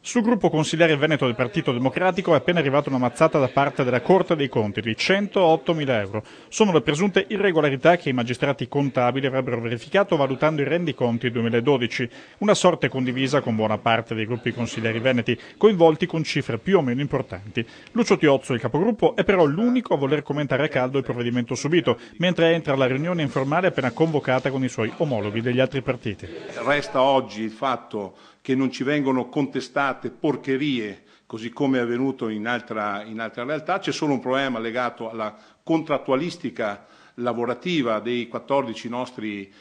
Sul gruppo consigliere veneto del Partito Democratico è appena arrivata una mazzata da parte della Corte dei Conti di 108.000 euro. Sono le presunte irregolarità che i magistrati contabili avrebbero verificato valutando i rendiconti 2012, una sorte condivisa con buona parte dei gruppi consiglieri veneti, coinvolti con cifre più o meno importanti. Lucio Tiozzo, il capogruppo, è però l'unico a voler commentare a caldo il provvedimento subito, mentre entra alla riunione informale appena convocata con i suoi omologhi degli altri partiti. Resta oggi il fatto che non ci vengono contestate porcherie, così come è avvenuto in altra realtà. C'è solo un problema legato alla contrattualistica lavorativa dei 14 nostri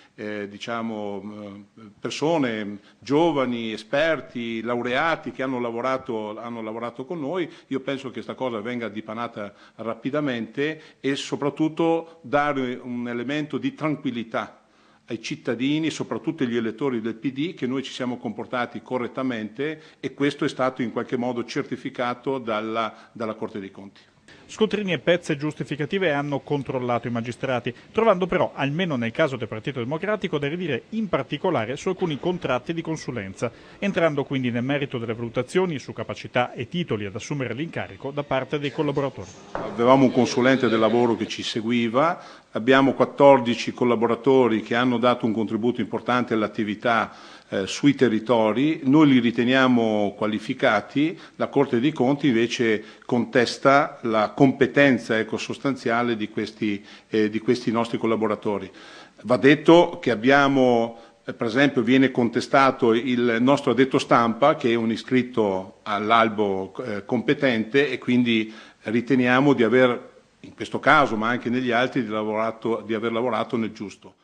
persone, giovani, esperti, laureati che hanno lavorato con noi. Io penso che questa cosa venga dipanata rapidamente e soprattutto dare un elemento di tranquillità ai cittadini, soprattutto agli elettori del PD, che noi ci siamo comportati correttamente e questo è stato in qualche modo certificato dalla Corte dei Conti. Scrutini e pezze giustificative hanno controllato i magistrati, trovando però, almeno nel caso del Partito Democratico, da ridire in particolare su alcuni contratti di consulenza, entrando quindi nel merito delle valutazioni su capacità e titoli ad assumere l'incarico da parte dei collaboratori. Avevamo un consulente del lavoro che ci seguiva, abbiamo 14 collaboratori che hanno dato un contributo importante all'attività sui territori, noi li riteniamo qualificati, la Corte dei Conti invece contesta la competenza sostanziale di questi nostri collaboratori. Va detto che abbiamo, per esempio, viene contestato il nostro addetto stampa, che è un iscritto all'albo competente e quindi riteniamo di aver, in questo caso ma anche negli altri, di aver lavorato nel giusto.